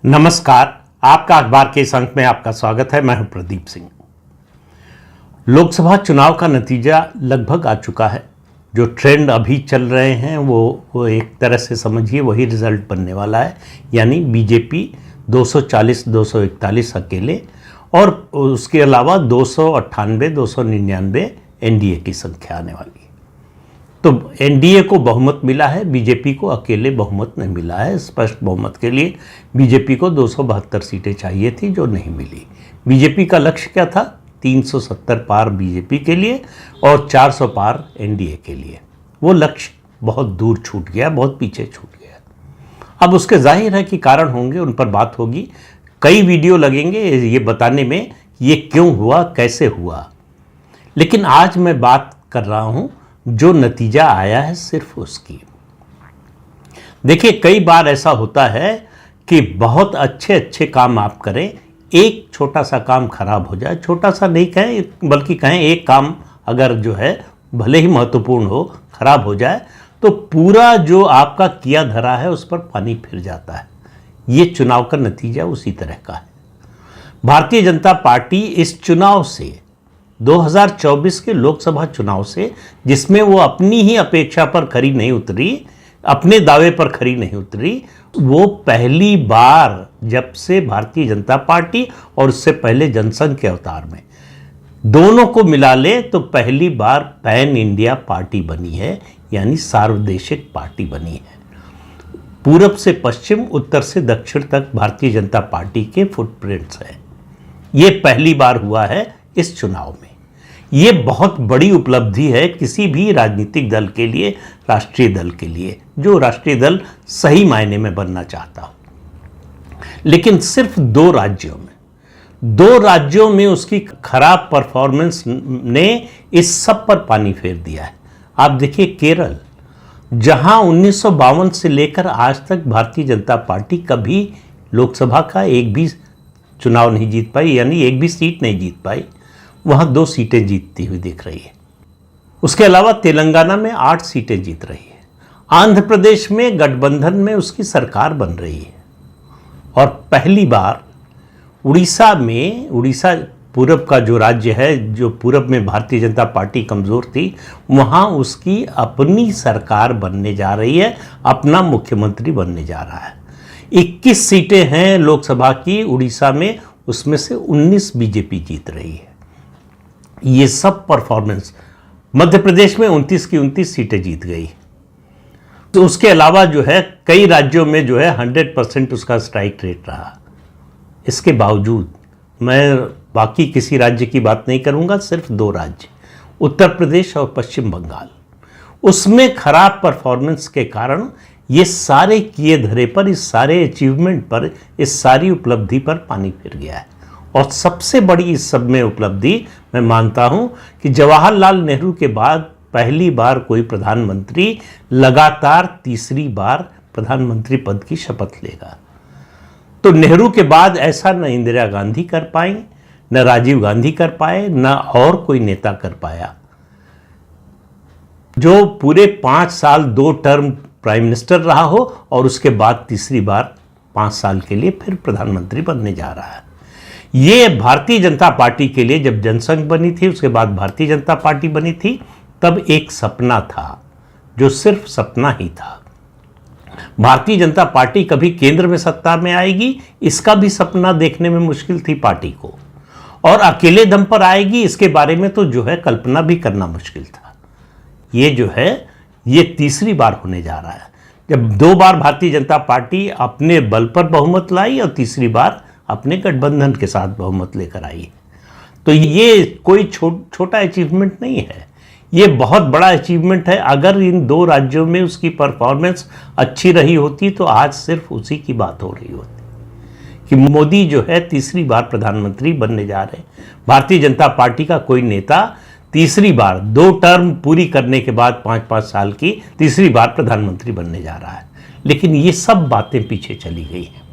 नमस्कार, आपका अखबार के इस अंक में आपका स्वागत है। मैं हूं प्रदीप सिंह। लोकसभा चुनाव का नतीजा लगभग आ चुका है। जो ट्रेंड अभी चल रहे हैं वो एक तरह से समझिए वही रिजल्ट बनने वाला है, यानी बीजेपी 240-241 अकेले और उसके अलावा 298-299 एनडीए की संख्या आने वाली है। तो एनडीए को बहुमत मिला है, बीजेपी को अकेले बहुमत नहीं मिला है। स्पष्ट बहुमत के लिए बीजेपी को 272 सीटें चाहिए थी, जो नहीं मिली। बीजेपी का लक्ष्य क्या था? 370 पार बीजेपी के लिए और 400 पार एनडीए के लिए। वो लक्ष्य बहुत दूर छूट गया, बहुत पीछे छूट गया। अब उसके जाहिर है कि कारण होंगे, उन पर बात होगी। कई वीडियो लगेंगे ये बताने में ये क्यों हुआ, कैसे हुआ। लेकिन आज मैं बात कर रहा हूं जो नतीजा आया है सिर्फ उसकी। देखिए, कई बार ऐसा होता है कि बहुत अच्छे अच्छे काम आप करें, एक छोटा सा काम खराब हो जाए। छोटा सा नहीं कहें बल्कि कहें एक काम अगर जो है भले ही महत्वपूर्ण हो, खराब हो जाए तो पूरा जो आपका किया धरा है उस पर पानी फिर जाता है। ये चुनाव का नतीजा उसी तरह का है। भारतीय जनता पार्टी इस चुनाव से 2024 के लोकसभा चुनाव से, जिसमें वो अपनी ही अपेक्षा पर खरी नहीं उतरी, अपने दावे पर खरी नहीं उतरी, वो पहली बार जब से भारतीय जनता पार्टी और उससे पहले जनसंघ के अवतार में दोनों को मिला ले तो पहली बार पैन इंडिया पार्टी बनी है, यानी सार्वदेशिक पार्टी बनी है। पूरब से पश्चिम, उत्तर से दक्षिण तक भारतीय जनता पार्टी के फुटप्रिंट्स हैं। ये पहली बार हुआ है इस चुनाव में। ये बहुत बड़ी उपलब्धि है किसी भी राजनीतिक दल के लिए, राष्ट्रीय दल के लिए, जो राष्ट्रीय दल सही मायने में बनना चाहता हो। लेकिन सिर्फ दो राज्यों में उसकी खराब परफॉर्मेंस ने इस सब पर पानी फेर दिया है। आप देखिए केरल, जहां 1952 से लेकर आज तक भारतीय जनता पार्टी कभी लोकसभा का एक भी चुनाव नहीं जीत पाई, यानी एक भी सीट नहीं जीत पाई, वहां 2 सीटें जीतती हुई दिख रही है। उसके अलावा तेलंगाना में 8 सीटें जीत रही है। आंध्र प्रदेश में गठबंधन में उसकी सरकार बन रही है। और पहली बार उड़ीसा पूरब का जो राज्य है, जो पूरब में भारतीय जनता पार्टी कमजोर थी, वहां उसकी अपनी सरकार बनने जा रही है, अपना मुख्यमंत्री बनने जा रहा है। 21 सीटें हैं लोकसभा की उड़ीसा में, उसमें से 19 बीजेपी जीत रही है। ये सब परफॉर्मेंस, मध्य प्रदेश में 29 की 29 सीटें जीत गई। तो उसके अलावा जो है कई राज्यों में जो है 100% उसका स्ट्राइक रेट रहा। इसके बावजूद मैं बाकी किसी राज्य की बात नहीं करूंगा, सिर्फ 2 राज्य, उत्तर प्रदेश और पश्चिम बंगाल, उसमें खराब परफॉर्मेंस के कारण ये सारे किए धरे पर, इस सारे अचीवमेंट पर, इस सारी उपलब्धि पर पानी फिर गया है। और सबसे बड़ी इस सब में उपलब्धि मैं मानता हूं कि जवाहरलाल नेहरू के बाद पहली बार कोई प्रधानमंत्री लगातार तीसरी बार प्रधानमंत्री पद की शपथ लेगा। तो नेहरू के बाद ऐसा न इंदिरा गांधी कर पाई, न राजीव गांधी कर पाए, न और कोई नेता कर पाया, जो पूरे 5 साल 2 टर्म प्राइम मिनिस्टर रहा हो और उसके बाद तीसरी बार 5 साल के लिए फिर प्रधानमंत्री बनने जा रहा है। ये भारतीय जनता पार्टी के लिए, जब जनसंघ बनी थी, उसके बाद भारतीय जनता पार्टी बनी थी, तब एक सपना था, जो सिर्फ सपना ही था। भारतीय जनता पार्टी कभी केंद्र में सत्ता में आएगी, इसका भी सपना देखने में मुश्किल थी पार्टी को, और अकेले दम पर आएगी इसके बारे में तो जो है कल्पना भी करना मुश्किल था। ये जो है ये तीसरी बार होने जा रहा है, जब 2 बार भारतीय जनता पार्टी अपने बल पर बहुमत लाई और तीसरी बार अपने गठबंधन के साथ बहुमत लेकर आई। तो ये कोई छोटा अचीवमेंट नहीं है, ये बहुत बड़ा अचीवमेंट है। अगर इन 2 राज्यों में उसकी परफॉर्मेंस अच्छी रही होती तो आज सिर्फ उसी की बात हो रही होती कि मोदी जो है तीसरी बार प्रधानमंत्री बनने जा रहे हैं। भारतीय जनता पार्टी का कोई नेता तीसरी बार 2 टर्म पूरी करने के बाद 5-5 साल की तीसरी बार प्रधानमंत्री बनने जा रहा है। लेकिन ये सब बातें पीछे चली गई हैं।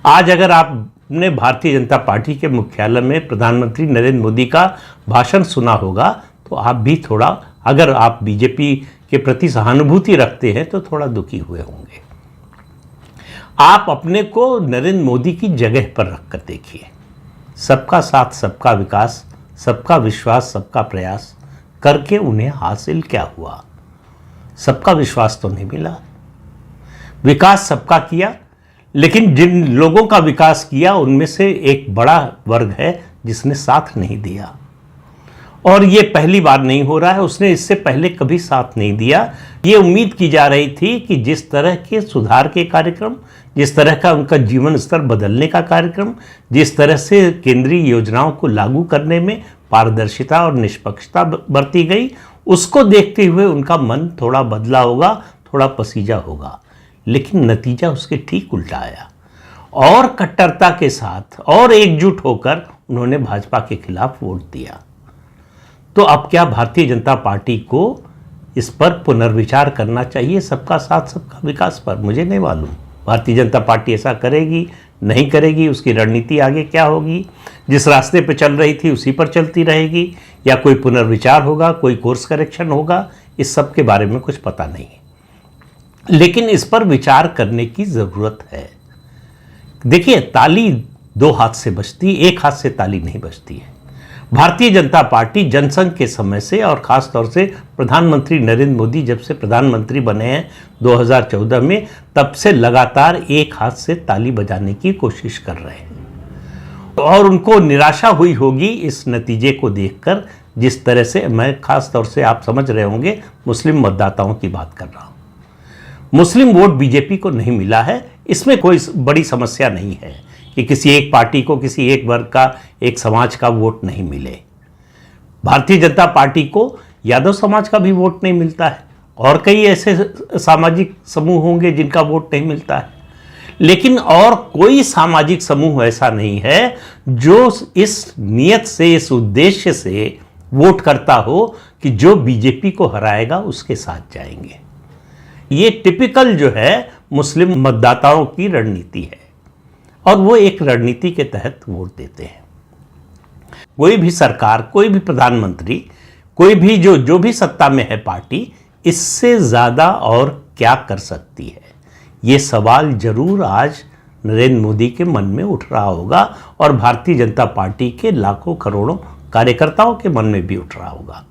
आज अगर आपने भारतीय जनता पार्टी के मुख्यालय में प्रधानमंत्री नरेंद्र मोदी का भाषण सुना होगा तो आप भी थोड़ा, अगर आप बीजेपी के प्रति सहानुभूति रखते हैं तो थोड़ा दुखी हुए होंगे। आप अपने को नरेंद्र मोदी की जगह पर रखकर देखिए। सबका साथ, सबका विकास, सबका विश्वास, सबका प्रयास करके उन्हें हासिल क्या हुआ? सबका विश्वास तो नहीं मिला। विकास सबका किया, लेकिन जिन लोगों का विकास किया उनमें से एक बड़ा वर्ग है जिसने साथ नहीं दिया। और ये पहली बार नहीं हो रहा है, उसने इससे पहले कभी साथ नहीं दिया। ये उम्मीद की जा रही थी कि जिस तरह के सुधार के कार्यक्रम, जिस तरह का उनका जीवन स्तर बदलने का कार्यक्रम, जिस तरह से केंद्रीय योजनाओं को लागू करने में पारदर्शिता और निष्पक्षता बरती गई, उसको देखते हुए उनका मन थोड़ा बदला होगा, थोड़ा पसीजा होगा। लेकिन नतीजा उसके ठीक उल्टा आया और कट्टरता के साथ और एकजुट होकर उन्होंने भाजपा के खिलाफ वोट दिया। तो अब क्या भारतीय जनता पार्टी को इस पर पुनर्विचार करना चाहिए, सबका साथ सबका विकास पर? मुझे नहीं मालूम भारतीय जनता पार्टी ऐसा करेगी नहीं करेगी, उसकी रणनीति आगे क्या होगी, जिस रास्ते पर चल रही थी उसी पर चलती रहेगी, या कोई पुनर्विचार होगा, कोई कोर्स करेक्शन होगा, इस सब के बारे में कुछ पता नहीं है। लेकिन इस पर विचार करने की ज़रूरत है। देखिए, ताली दो हाथ से बजती, एक हाथ से ताली नहीं बजती है। भारतीय जनता पार्टी जनसंघ के समय से और ख़ास तौर से प्रधानमंत्री नरेंद्र मोदी जब से प्रधानमंत्री बने हैं 2014 में, तब से लगातार एक हाथ से ताली बजाने की कोशिश कर रहे हैं। और उनको निराशा हुई होगी इस नतीजे को देखकर, जिस तरह से, मैं ख़ास तौर से आप समझ रहे होंगे, मुस्लिम मतदाताओं की बात कर रहा हूँ। मुस्लिम वोट बीजेपी को नहीं मिला है, इसमें कोई बड़ी समस्या नहीं है कि किसी एक पार्टी को, किसी एक वर्ग का, एक समाज का वोट नहीं मिले। भारतीय जनता पार्टी को यादव समाज का भी वोट नहीं मिलता है, और कई ऐसे सामाजिक समूह होंगे जिनका वोट नहीं मिलता है। लेकिन और कोई सामाजिक समूह ऐसा नहीं है जो इस नियत से, इस उद्देश्य से वोट करता हो कि जो बीजेपी को हराएगा उसके साथ जाएंगे। ये टिपिकल जो है मुस्लिम मतदाताओं की रणनीति है, और वो एक रणनीति के तहत वोट देते हैं। कोई भी सरकार, कोई भी प्रधानमंत्री, कोई भी जो भी सत्ता में है पार्टी, इससे ज़्यादा और क्या कर सकती है? ये सवाल जरूर आज नरेंद्र मोदी के मन में उठ रहा होगा, और भारतीय जनता पार्टी के लाखों करोड़ों कार्यकर्ताओं के मन में भी उठ रहा होगा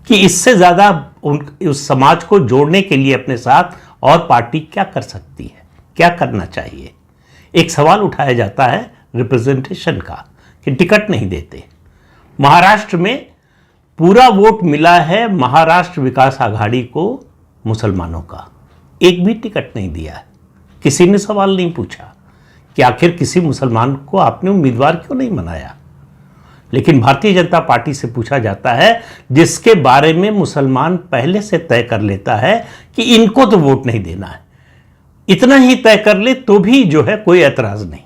कि इससे ज़्यादा उस समाज को जोड़ने के लिए अपने साथ और पार्टी क्या कर सकती है, क्या करना चाहिए। एक सवाल उठाया जाता है रिप्रेजेंटेशन का कि टिकट नहीं देते। महाराष्ट्र में पूरा वोट मिला है महाराष्ट्र विकास आघाड़ी को मुसलमानों का, एक भी टिकट नहीं दिया है। किसी ने सवाल नहीं पूछा कि आखिर किसी मुसलमान को आपने उम्मीदवार क्यों नहीं बनाया। लेकिन भारतीय जनता पार्टी से पूछा जाता है, जिसके बारे में मुसलमान पहले से तय कर लेता है कि इनको तो वोट नहीं देना है, इतना ही तय कर ले तो भी जो है कोई ऐतराज नहीं,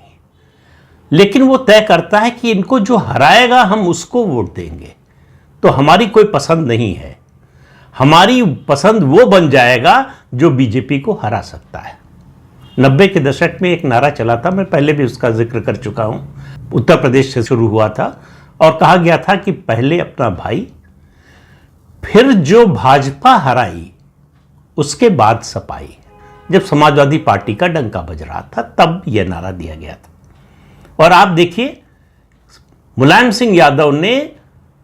लेकिन वो तय करता है कि इनको जो हराएगा हम उसको वोट देंगे। तो हमारी कोई पसंद नहीं है, हमारी पसंद वो बन जाएगा जो बीजेपी को हरा सकता है। 90 के दशक में एक नारा चला था, मैं पहले भी उसका जिक्र कर चुका हूं, उत्तर प्रदेश से शुरू हुआ था और कहा गया था कि पहले अपना भाई, फिर जो भाजपा हराई उसके बाद सपाई। जब समाजवादी पार्टी का डंका बज रहा था तब यह नारा दिया गया था। और आप देखिए, मुलायम सिंह यादव ने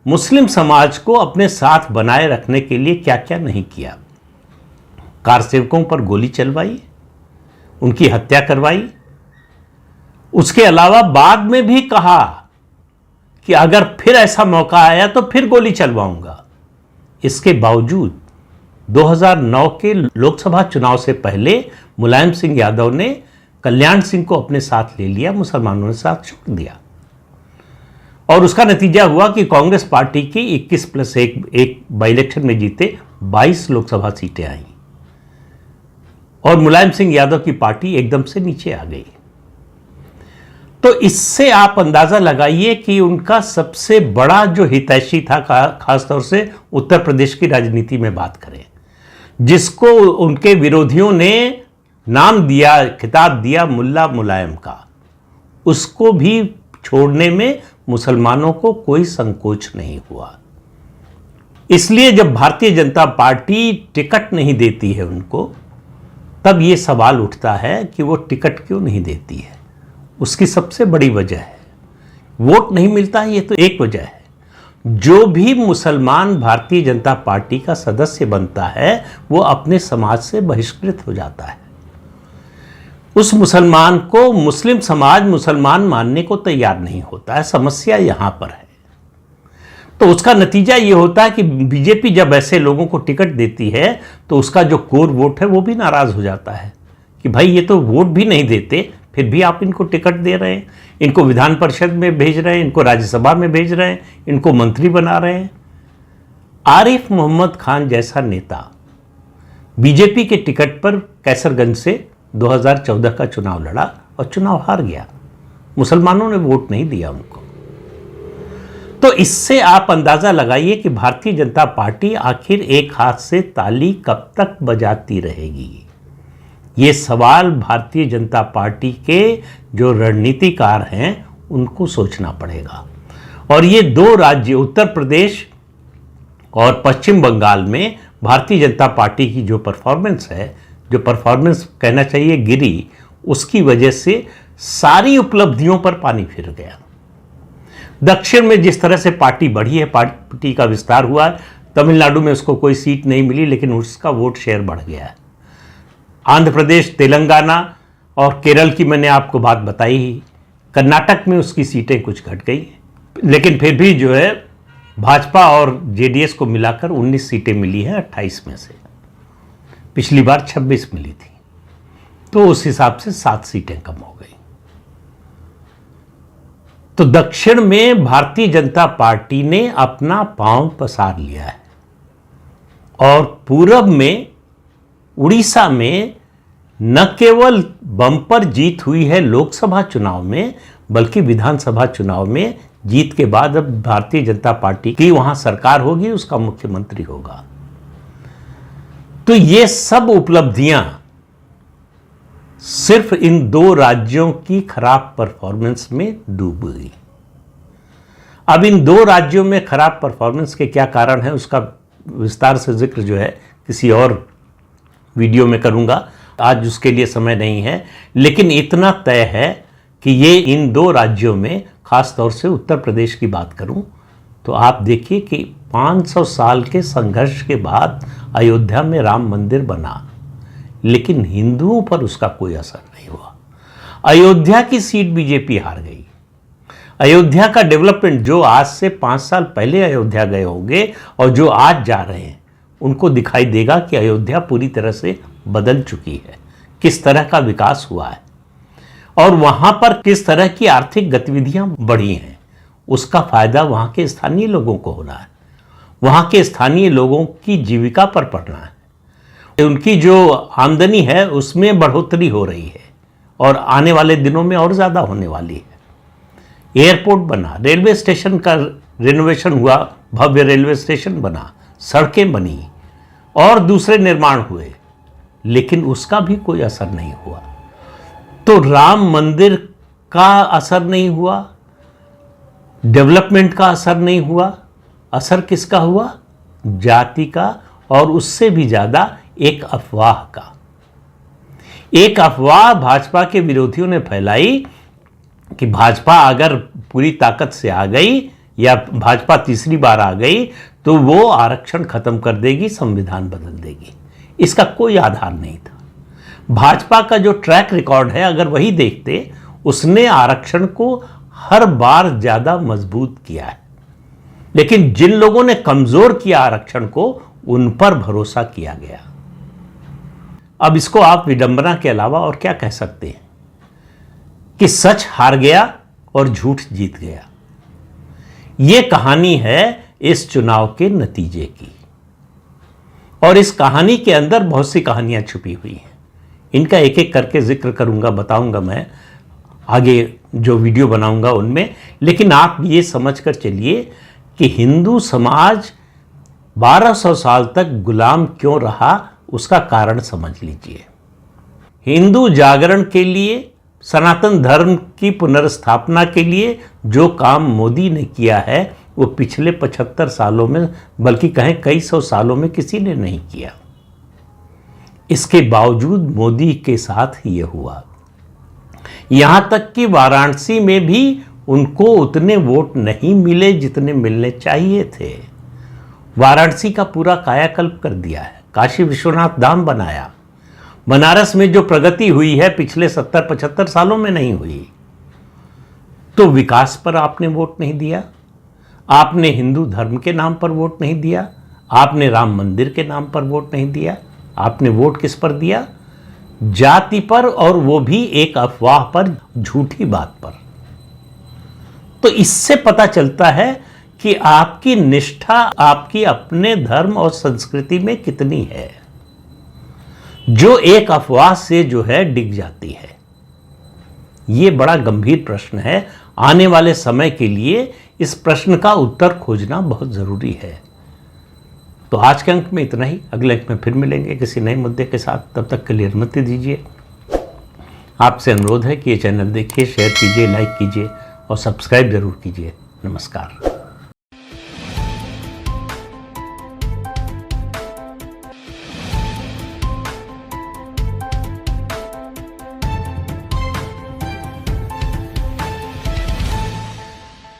मुस्लिम समाज को अपने साथ बनाए रखने के लिए क्या क्या नहीं किया। कार सेवकों पर गोली चलवाई, उनकी हत्या करवाई। उसके अलावा बाद में भी कहा कि अगर फिर ऐसा मौका आया तो फिर गोली चलवाऊंगा। इसके बावजूद 2009 के लोकसभा चुनाव से पहले मुलायम सिंह यादव ने कल्याण सिंह को अपने साथ ले लिया, मुसलमानों ने साथ छोड़ दिया। और उसका नतीजा हुआ कि कांग्रेस पार्टी की 21+1 बाई इलेक्शन में जीते 22 लोकसभा सीटें आई और मुलायम सिंह यादव की पार्टी एकदम से नीचे आ गई। तो इससे आप अंदाजा लगाइए कि उनका सबसे बड़ा जो हितैषी था, खासतौर से उत्तर प्रदेश की राजनीति में बात करें, जिसको उनके विरोधियों ने नाम दिया, खिताब दिया मुल्ला मुलायम का, उसको भी छोड़ने में मुसलमानों को कोई संकोच नहीं हुआ। इसलिए जब भारतीय जनता पार्टी टिकट नहीं देती है उनको, तब ये सवाल उठता है कि वो टिकट क्यों नहीं देती है। उसकी सबसे बड़ी वजह है वोट नहीं मिलता है, ये तो एक वजह है। जो भी मुसलमान भारतीय जनता पार्टी का सदस्य बनता है वो अपने समाज से बहिष्कृत हो जाता है। उस मुसलमान को मुस्लिम समाज मुसलमान मानने को तैयार नहीं होता है। समस्या यहां पर है। तो उसका नतीजा ये होता है कि बीजेपी जब ऐसे लोगों को टिकट देती है तो उसका जो कोर वोट है वो भी नाराज हो जाता है कि भाई ये तो वोट भी नहीं देते, फिर भी आप इनको टिकट दे रहे हैं, इनको विधान परिषद में भेज रहे हैं, इनको राज्यसभा में भेज रहे हैं, इनको मंत्री बना रहे हैं। आरिफ मोहम्मद खान जैसा नेता बीजेपी के टिकट पर कैसरगंज से 2014 का चुनाव लड़ा और चुनाव हार गया। मुसलमानों ने वोट नहीं दिया उनको। तो इससे आप अंदाजा लगाइए कि भारतीय जनता पार्टी आखिर एक हाथ से ताली कब तक बजाती रहेगी। ये सवाल भारतीय जनता पार्टी के जो रणनीतिकार हैं उनको सोचना पड़ेगा। और ये दो राज्य उत्तर प्रदेश और पश्चिम बंगाल में भारतीय जनता पार्टी की जो परफॉर्मेंस है, जो परफॉर्मेंस कहना चाहिए गिरी, उसकी वजह से सारी उपलब्धियों पर पानी फिर गया। दक्षिण में जिस तरह से पार्टी बढ़ी है, पार्टी का विस्तार हुआ है, तमिलनाडु में उसको कोई सीट नहीं मिली लेकिन उसका वोट शेयर बढ़ गया है। आंध्र प्रदेश, तेलंगाना और केरल की मैंने आपको बात बताई ही। कर्नाटक में उसकी सीटें कुछ घट गई लेकिन फिर भी जो है भाजपा और जेडीएस को मिलाकर 19 सीटें मिली हैं 28 में से। पिछली बार 26 मिली थी, तो उस हिसाब से 7 सीटें कम हो गई। तो दक्षिण में भारतीय जनता पार्टी ने अपना पांव पसार लिया है और पूरब में उड़ीसा में न केवल बम्पर जीत हुई है लोकसभा चुनाव में, बल्कि विधानसभा चुनाव में जीत के बाद अब भारतीय जनता पार्टी की वहां सरकार होगी, उसका मुख्यमंत्री होगा। तो ये सब उपलब्धियां सिर्फ इन दो राज्यों की खराब परफॉर्मेंस में डूब गई। अब इन दो राज्यों में खराब परफॉर्मेंस के क्या कारण है उसका विस्तार से जिक्र जो है किसी और वीडियो में करूंगा, आज उसके लिए समय नहीं है। लेकिन इतना तय है कि ये इन दो राज्यों में, खास तौर से उत्तर प्रदेश की बात करूं तो आप देखिए कि 500 साल के संघर्ष के बाद अयोध्या में राम मंदिर बना, लेकिन हिंदुओं पर उसका कोई असर नहीं हुआ। अयोध्या की सीट बीजेपी हार गई। अयोध्या का डेवलपमेंट, जो आज से 5 साल पहले अयोध्या गए होंगे और जो आज जा रहे हैं, उनको दिखाई देगा कि अयोध्या पूरी तरह से बदल चुकी है, किस तरह का विकास हुआ है और वहां पर किस तरह की आर्थिक गतिविधियां बढ़ी हैं। उसका फायदा वहां के स्थानीय लोगों को होना है, वहां के स्थानीय लोगों की जीविका पर पड़ना है, उनकी जो आमदनी है उसमें बढ़ोतरी हो रही है और आने वाले दिनों में और ज़्यादा होने वाली है। एयरपोर्ट बना, रेलवे स्टेशन का रिनोवेशन हुआ, भव्य रेलवे स्टेशन बना, सड़कें बनी और दूसरे निर्माण हुए, लेकिन उसका भी कोई असर नहीं हुआ। तो राम मंदिर का असर नहीं हुआ, डेवलपमेंट का असर नहीं हुआ, असर किसका हुआ? जाति का, और उससे भी ज़्यादा एक अफवाह का। एक अफवाह भाजपा के विरोधियों ने फैलाई कि भाजपा अगर पूरी ताकत से आ गई या भाजपा तीसरी बार आ गई तो वो आरक्षण खत्म कर देगी, संविधान बदल देगी। इसका कोई आधार नहीं था। भाजपा का जो ट्रैक रिकॉर्ड है अगर वही देखते, उसने आरक्षण को हर बार ज्यादा मजबूत किया है, लेकिन जिन लोगों ने कमजोर किया आरक्षण को, उन पर भरोसा किया गया। अब इसको आप विडंबना के अलावा और क्या कह सकते हैं कि सच हार गया और झूठ जीत गया। यह कहानी है इस चुनाव के नतीजे की, और इस कहानी के अंदर बहुत सी कहानियां छुपी हुई हैं। इनका एक एक करके जिक्र करूंगा, बताऊंगा मैं आगे जो वीडियो बनाऊंगा उनमें। लेकिन आप ये समझकर चलिए कि हिंदू समाज 1200 साल तक गुलाम क्यों रहा, उसका कारण समझ लीजिए। हिंदू जागरण के लिए, सनातन धर्म की पुनर्स्थापना के लिए जो काम मोदी ने किया है वो पिछले 75 सालों में, बल्कि कहें कई सौ सालों में किसी ने नहीं किया। इसके बावजूद मोदी के साथ ये हुआ। यहां तक कि वाराणसी में भी उनको उतने वोट नहीं मिले जितने मिलने चाहिए थे। वाराणसी का पूरा कायाकल्प कर दिया है, काशी विश्वनाथ धाम बनाया। बनारस में जो प्रगति हुई है पिछले 70-75 सालों में नहीं हुई। तो विकास पर आपने वोट नहीं दिया, आपने हिंदू धर्म के नाम पर वोट नहीं दिया, आपने राम मंदिर के नाम पर वोट नहीं दिया। आपने वोट किस पर दिया? जाति पर, और वो भी एक अफवाह पर, झूठी बात पर। तो इससे पता चलता है कि आपकी निष्ठा आपकी अपने धर्म और संस्कृति में कितनी है, जो एक अफवाह से जो है डिग जाती है। यह बड़ा गंभीर प्रश्न है। आने वाले समय के लिए इस प्रश्न का उत्तर खोजना बहुत जरूरी है। तो आज के अंक में इतना ही। अगले अंक में फिर मिलेंगे किसी नए मुद्दे के साथ। तब तक के लिए अनुमति दीजिए। आपसे अनुरोध है कि ये चैनल देखिए, शेयर कीजिए, लाइक कीजिए और सब्सक्राइब जरूर कीजिए। नमस्कार।